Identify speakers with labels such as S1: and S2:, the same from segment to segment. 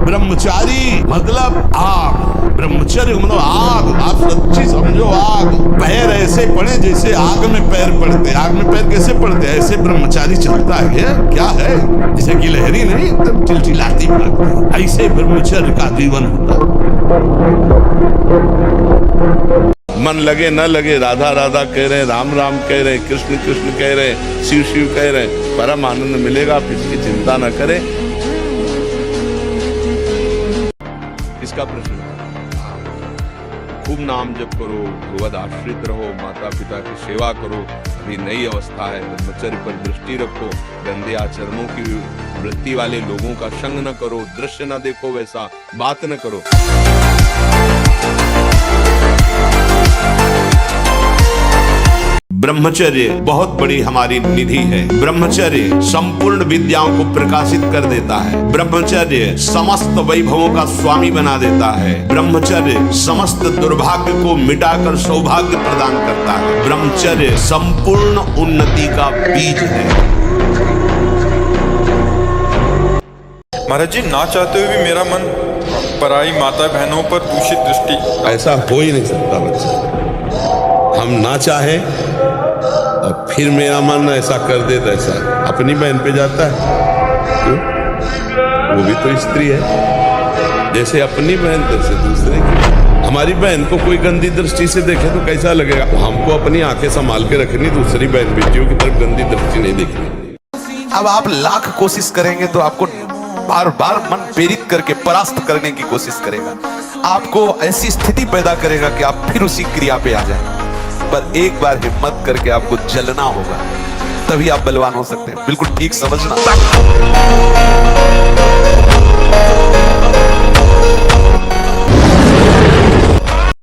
S1: ब्रह्मचारी मतलब आग, ब्रह्मचर्य मतलब आग। आप सच्ची समझो आग। पैर ऐसे पड़े जैसे आग में पैर पड़ते। आग में पैर कैसे पड़ते? ऐसे ब्रह्मचारी चलता है। क्या है? जैसे गिलहरी नहीं एकदम चिलचिलाती भागती, ऐसे ब्रह्मचर्य का जीवन होता है। मन लगे न लगे, राधा राधा कह रहे, राम राम कह रहे, कृष्ण कृष्ण कह रहे, शिव शिव कह रहे, परम आनंद मिलेगा। आप इसकी चिंता न करें। इसका प्रश्न खूब नाम जप करो, भगवद आश्रित रहो, माता पिता की सेवा करो। अभी नई अवस्था है, ब्रह्मचर्य पर दृष्टि रखो, गंदे आचरणों की वृत्ति वाले लोगों का संग न करो, दृश्य न देखो, वैसा बात न करो। ब्रह्मचर्य बहुत बड़ी हमारी निधि है। ब्रह्मचर्य संपूर्ण विद्याओं को प्रकाशित कर देता है। ब्रह्मचर्य समस्त वैभवों का स्वामी बना देता है। ब्रह्मचर्य समस्त दुर्भाग्य को मिटाकर सौभाग्य प्रदान करता है। ब्रह्मचर्य संपूर्ण उन्नति का बीज है।
S2: महाराज जी, ना चाहते हुए भी मेरा मन पराई माता बहनों पर दूषित दृष्टि।
S1: ऐसा हो ही नहीं सकता बच्चा। हम ना चाहे और फिर मेरा मन ऐसा कर दे, ऐसा अपनी बहन पे जाता है। क्यों? वो भी तो स्त्री है। जैसे अपनी बहन तैसे दूसरे की। हमारी बहन को कोई गंदी दृष्टि से देखे तो कैसा लगेगा? हमको अपनी आंखें संभाल के रखनी, दूसरी बहन बेटियों की तरफ गंदी दृष्टि नहीं देखनी।
S3: अब आप लाख कोशिश करेंगे तो आपको बार बार मन प्रेरित करके परास्त करने की कोशिश करेगा। आपको ऐसी स्थिति पैदा करेगा कि आप फिर उसी क्रिया पे आ जाए। पर एक बार हिम्मत करके आपको जलना होगा, तभी आप बलवान हो सकते हैं। बिल्कुल ठीक समझना।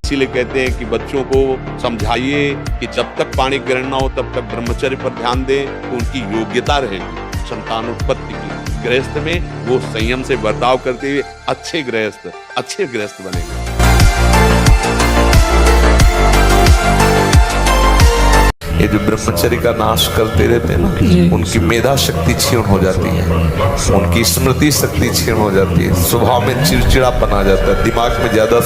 S1: इसीलिए कहते हैं कि बच्चों को समझाइए कि जब तक पाणी ग्रहण न हो तब तक ब्रह्मचर्य पर ध्यान दें, तो उनकी योग्यता रहेगी संतानोत्पत्ति की। गृहस्थ में वो संयम से बर्ताव करते हुए अच्छे गृहस्थ बनेंगे।
S3: ये जो ब्रह्मचर्य का नाश करते रहते हैं ना, उनकी मेधा शक्ति क्षीण हो जाती है, उनकी स्मृति शक्ति क्षीण हो जाती है, स्वभाव में चिड़चिड़ापन आ जाता है, दिमाग में ज्यादा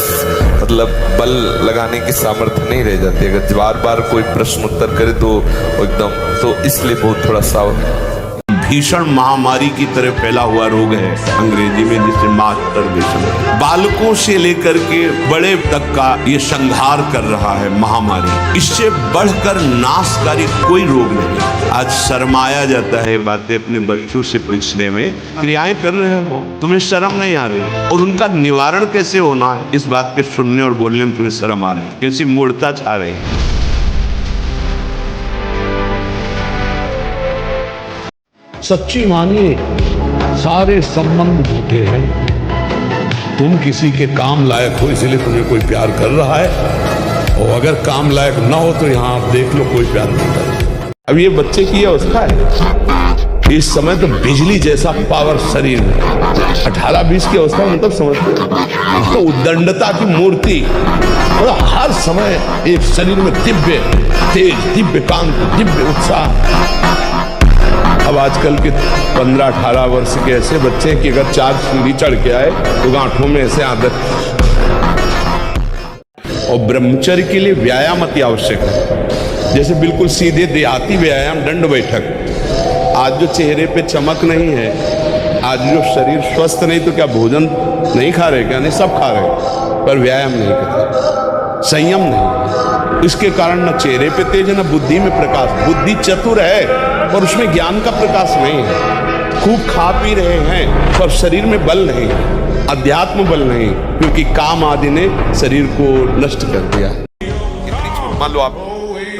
S3: मतलब बल लगाने की सामर्थ्य नहीं रह जाती। अगर बार बार कोई प्रश्न उत्तर करे तो एकदम, तो इसलिए बहुत थोड़ा सावधान।
S1: भीषण महामारी की तरह फैला हुआ रोग है अंग्रेजी में, जिसे मास्टरबेशन। बालकों से लेकर के बड़े तक का ये संहार कर रहा है महामारी। इससे बढ़कर नाशकारी कोई रोग नहीं। आज शर्माया जाता है बातें अपने बच्चों से पूछने में। क्रियाएं कर रहे हो, तुम्हें शर्म नहीं आ रही? और उनका निवारण कैसे होना है, इस बात के सुनने और बोलने में तुम्हें शर्म आ रही है। कैसी मूर्खता छा रही है।
S4: सच्ची मानिए, सारे संबंध झूठे हैं। तुम किसी के काम लायक हो इसलिए तुम्हें कोई प्यार कर रहा है, और अगर काम लायक ना हो तो यहाँ आप देख लो कोई प्यार नहीं कर रहा।
S1: अब ये बच्चे की अवस्था है। इस समय तो बिजली जैसा पावर शरीर में, 18-20 की अवस्था मतलब समझते हो, तो उद्दंडता की मूर्ति और हर समय एक शरीर में दिव्य तेज, दिव्य कांति, दिव्य उत्साह। अब आजकल के 15-18 वर्ष के ऐसे बच्चे कि अगर 4 सीढ़ी चढ़ के आए तो गांठों में ऐसे आदत। और ब्रह्मचर्य के लिए व्यायाम अति आवश्यक है। जैसे बिल्कुल सीधे देहाती व्यायाम, दंड बैठक। आज जो चेहरे पे चमक नहीं है, आज जो शरीर स्वस्थ नहीं, तो क्या भोजन नहीं खा रहे? क्या नहीं, सब खा रहे, पर व्यायाम नहीं करते, संयम नहीं। इसके कारण न चेहरे पे तेज है, न बुद्धि में प्रकाश। बुद्धि चतुर है और उसमें ज्ञान का प्रकाश नहीं है। खूब खा पी रहे हैं पर शरीर में बल नहीं, अध्यात्म बल नहीं, क्योंकि काम आदि ने शरीर को नष्ट कर दिया।
S3: मान लो आप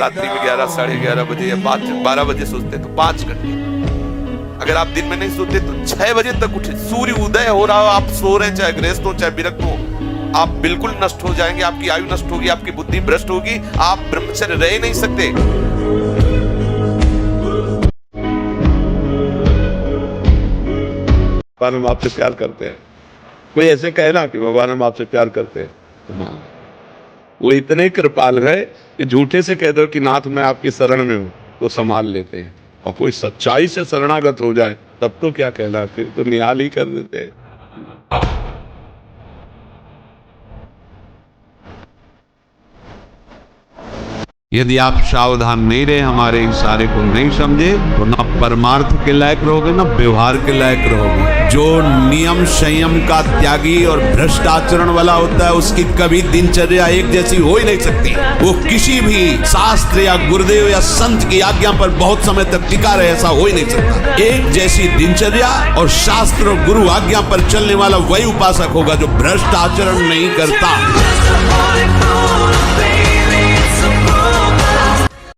S3: रात्रि में 11, 11:30 बजे या 12 बजे सोते तो 5 घंटे। अगर आप दिन में नहीं सोते तो 6 बजे तक उठे। सूर्य उदय हो रहा हो, आप सो रहे, चाहे गृहस्थ हो चाहे विरक्त हो, आप बिल्कुल नष्ट हो जाएंगे। आपकी आयु नष्ट होगी, आपकी बुद्धि भ्रष्ट होगी, आप ब्रह्मचर्य रह नहीं सकते।
S1: हम आपसे प्यार करते हैं। कोई ऐसे कहे ना कि भगवान हम आपसे प्यार करते हैं, तो वो इतने कृपाल है कि झूठे से कह दो कि नाथ मैं आपकी शरण में हूं तो संभाल लेते हैं। और कोई सच्चाई से शरणागत हो जाए तब तो क्या कहना, फिर तो निहाल ही कर देते हैं।
S4: यदि आप सावधान नहीं रहे, हमारे इशारे को नहीं समझे, तो ना परमार्थ के लायक रहोगे ना व्यवहार के लायक रहोगे। जो नियम संयम का त्यागी और भ्रष्ट आचरण वाला होता है, उसकी कभी दिनचर्या एक जैसी हो ही नहीं सकती। वो किसी भी शास्त्र या गुरुदेव या संत की आज्ञा पर बहुत समय तक टिका रहे, ऐसा हो ही नहीं सकता। एक जैसी दिनचर्या और शास्त्र और गुरु आज्ञा पर चलने वाला वही उपासक होगा जो भ्रष्ट आचरण नहीं करता।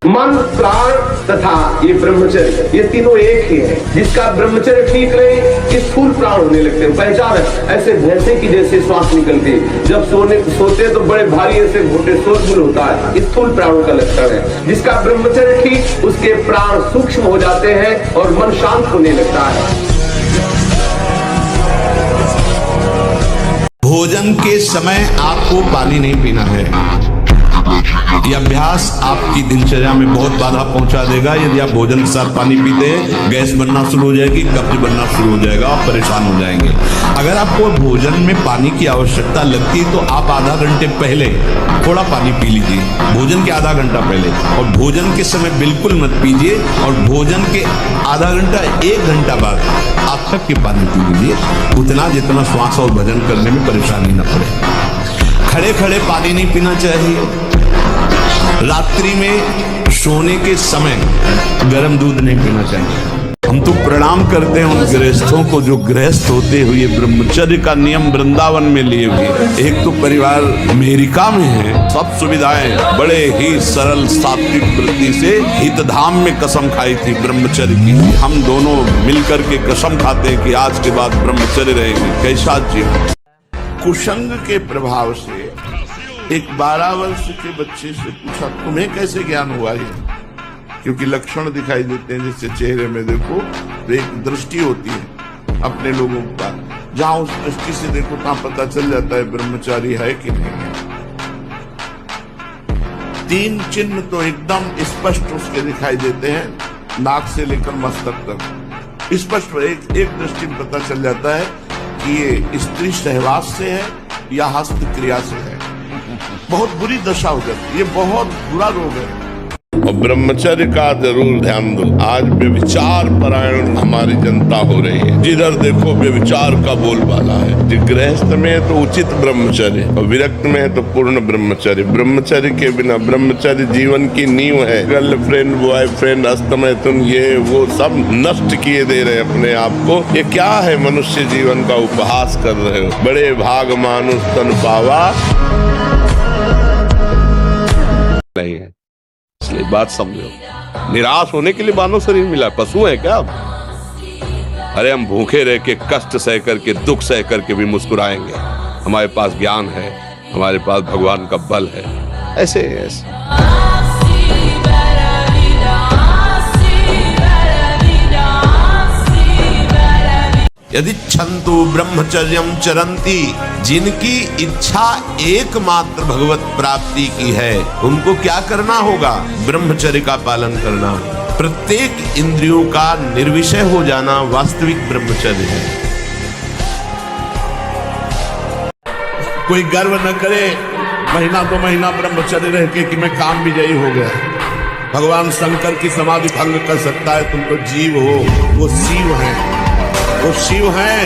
S5: मन, प्राण तथा ये ब्रह्मचर्य, ये तीनों एक ही है। जिसका ब्रह्मचर्य ठीक रहे, स्थूल प्राण होने लगते हैं। पहचान है ऐसे भैंसे की जैसे श्वास निकलती है, जब सोते तो बड़े भारी ऐसे घोटे शोरगुल होता है, स्थूल प्राणों का लक्षण है। जिसका ब्रह्मचर्य ठीक, उसके प्राण सूक्ष्म हो जाते हैं और मन शांत होने लगता है।
S1: भोजन के समय आपको पानी नहीं पीना है। यह अभ्यास आपकी दिनचर्या में बहुत बाधा पहुंचा देगा। यदि आप भोजन के साथ पानी पीते हैं, गैस बनना शुरू हो जाएगी, कब्ज बनना शुरू हो जाएगा, आप परेशान हो जाएंगे। अगर आपको भोजन में पानी की आवश्यकता लगती है तो आप आधा घंटे पहले थोड़ा पानी पी लीजिए, भोजन के आधा घंटा पहले, और भोजन के समय बिल्कुल मत पीजिए, और भोजन के आधा घंटा 1 घंटा बाद आप तक के पानी पी लीजिए, उतना जितना श्वास और भजन करने में परेशानी न पड़े। खड़े खड़े पानी नहीं पीना चाहिए। रात्रि में सोने के समय गर्म दूध नहीं पीना चाहिए। हम तो प्रणाम करते हैं उन गृहस्थों को जो गृहस्थ होते हुए ब्रह्मचर्य का नियम वृंदावन में लिए हुए। एक तो परिवार अमेरिका में है, सब सुविधाएं, बड़े ही सरल सात्विक वृत्ति से हितधाम में कसम खाई थी ब्रह्मचर्य की। हम दोनों मिलकर के कसम खाते हैं कि आज के बाद ब्रह्मचर्य रहेगी। कैसा जीवन। कुसंग के प्रभाव से एक 12 वर्ष के बच्चे से पूछा, तुम्हें कैसे ज्ञान हुआ ये? क्योंकि लक्षण दिखाई देते हैं, जैसे चेहरे में देखो तो एक दृष्टि होती है अपने लोगों का, जहां उस दृष्टि से देखो तहां पता चल जाता है ब्रह्मचारी है कि नहीं है। 3 चिन्ह तो एकदम स्पष्ट उसके दिखाई देते हैं, नाक से लेकर मस्तक तक स्पष्ट एक दृष्टि में पता चल जाता है कि ये स्त्री सहवास से है या हस्त क्रिया से है। बहुत बुरी दशा हो जाती है, ये बहुत बुरा रोग है। और ब्रह्मचर्य का जरूर ध्यान दो। आज व्यभिचार परायण हमारी जनता हो रही है, जिधर देखो व्यभिचार का बोलबाला है। गृहस्थ में है तो उचित ब्रह्मचर्य, और विरक्त में है तो पूर्ण ब्रह्मचर्य। ब्रह्मचर्य के बिना, ब्रह्मचर्य जीवन की नींव है। गर्लफ्रेंड, बॉयफ्रेंड, अस्तमैथुन, ये वो सब नष्ट किए दे रहे अपने आप को। ये क्या है, मनुष्य जीवन का उपहास कर रहे हो। बड़े भाग मानुष तन पावा नहीं है, इसलिए बात समझो। निराश होने के लिए मानव शरीर मिला, पशु है क्या? अरे हम भूखे रह के, कष्ट सह करके, दुख सह करके भी मुस्कुराएंगे। हमारे पास ज्ञान है, हमारे पास भगवान का बल है। ऐसे यदि छंतु ब्रह्मचर्यम चरंती, जिनकी इच्छा एकमात्र भगवत प्राप्ति की है, उनको क्या करना होगा? ब्रह्मचर्य का पालन करना। प्रत्येक इंद्रियों का निर्विषय हो जाना वास्तविक ब्रह्मचर्य है। कोई गर्व न करे महीना 2 महीना ब्रह्मचर्य रह के कि मैं काम विजयी हो गया। भगवान शंकर की समाधि भंग कर सकता है, तुम तो जीव हो, वो शिव है, वो शिव हैं,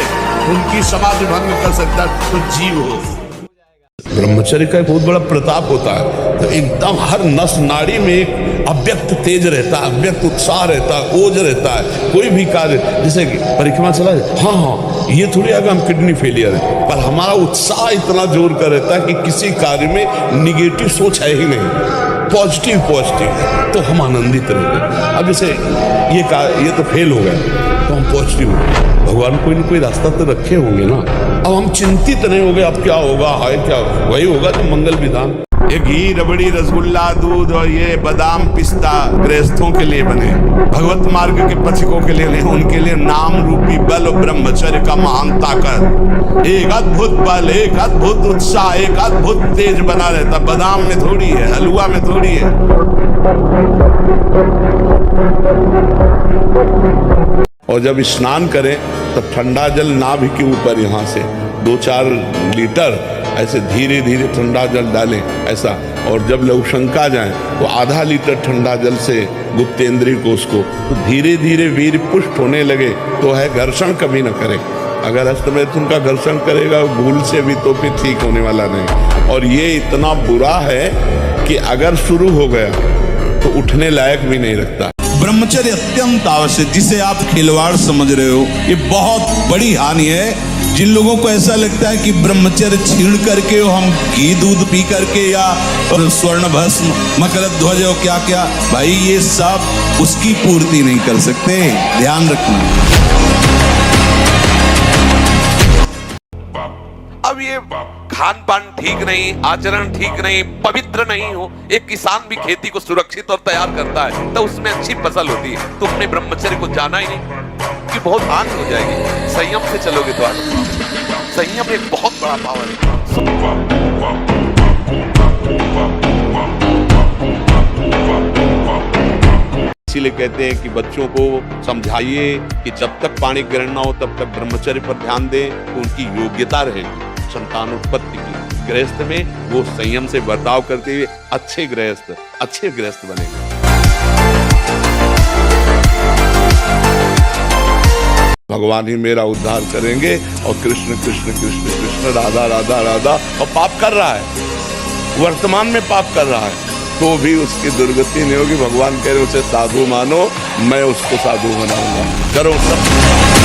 S1: उनकी समाधि भंग कर सकता है, तो जीव हो। ब्रह्मचर्य का एक बहुत बड़ा प्रताप होता है, तो एकदम हर नस नाड़ी में एक अव्यक्त तेज रहता है, अव्यक्त उत्साह रहता है, ओज रहता है। कोई भी कार्य, जैसे परिक्रमा चला जाए, हाँ ये थोड़ी अगर हम किडनी फेलियर है, पर हमारा उत्साह इतना जोर का रहता है कि किसी कार्य में निगेटिव सोच है ही नहीं, पॉजिटिव तो हम आनंदित रहते। अब जैसे ये तो फेल हो गया तो हम पॉजिटिव हो, भगवान कोई न कोई रास्ता तो रखे होंगे ना। अब हम चिंतित नहीं हो गए अब क्या होगा, हाय क्या होगा, वही होगा तो मंगल विधान। ये घी, रबड़ी, रसगुल्ला, दूध और ये बादाम, पिस्ता गृहस्थों के लिए बने, भगवत मार्ग के पथिकों के लिए नहीं। उनके लिए नाम रूपी बल और ब्रह्मचर्य का महान ताकत, एक अद्भुत बल, एक अद्भुत उत्साह, एक अद्भुत तेज बना रहता। बादाम में थोड़ी है, हलवा में थोड़ी है। और जब स्नान करें तब ठंडा जल नाभि के ऊपर यहाँ से 2-4 लीटर ऐसे धीरे धीरे ठंडा जल डालें ऐसा। और जब लघुशंका जाए तो आधा लीटर ठंडा जल से गुप्तेंद्रिय कोष को तो धीरे धीरे वीर पुष्ट होने लगे तो है घर्षण कभी न करे। अगर हस्तमैथुन का घर्षण करेगा भूल से भी तो फिर ठीक होने वाला नहीं। और ये इतना बुरा है कि अगर शुरू हो गया तो उठने लायक भी नहीं रखता।
S6: ब्रह्मचर्य अत्यंत आवश्यक, जिसे आप खिलवाड़ समझ रहे हो, ये बहुत बड़ी हानि है। जिन लोगों को ऐसा लगता है कि ब्रह्मचर्य छीण करके हम घी दूध पी करके या स्वर्ण भस्म मकर ध्वज और क्या क्या, भाई ये सब उसकी पूर्ति नहीं कर सकते, ध्यान रखना।
S3: अब ये खान पान ठीक नहीं, आचरण ठीक नहीं, पवित्र नहीं हो, एक किसान भी खेती को सुरक्षित और तैयार करता है तो उसमें अच्छी फसल होती है। तुमने ब्रह्मचर्य को जाना ही नहीं कि बहुत हानि हो जाएगी। संयम से चलोगे तो आगे। संयम एक बहुत बड़ा पावर है।
S1: इसीलिए कहते हैं कि बच्चों को समझाइए कि जब तक पाणी ग्रहण ना हो तब तक ब्रह्मचर्य पर ध्यान दें, तो उनकी योग्यता रहेगी संतानोत्पत्ति की। गृहस्थ में वो संयम से बर्ताव करते हुए अच्छे गृहस्थ बनेंगे। भगवान ही मेरा उद्धार करेंगे। और कृष्ण कृष्ण कृष्ण कृष्ण राधा राधा राधा, और पाप कर रहा है, वर्तमान में पाप कर रहा है तो भी उसकी दुर्गति नहीं होगी। भगवान कह रहे उसे साधु मानो, मैं उसको साधु बनाऊंगा। करो सब।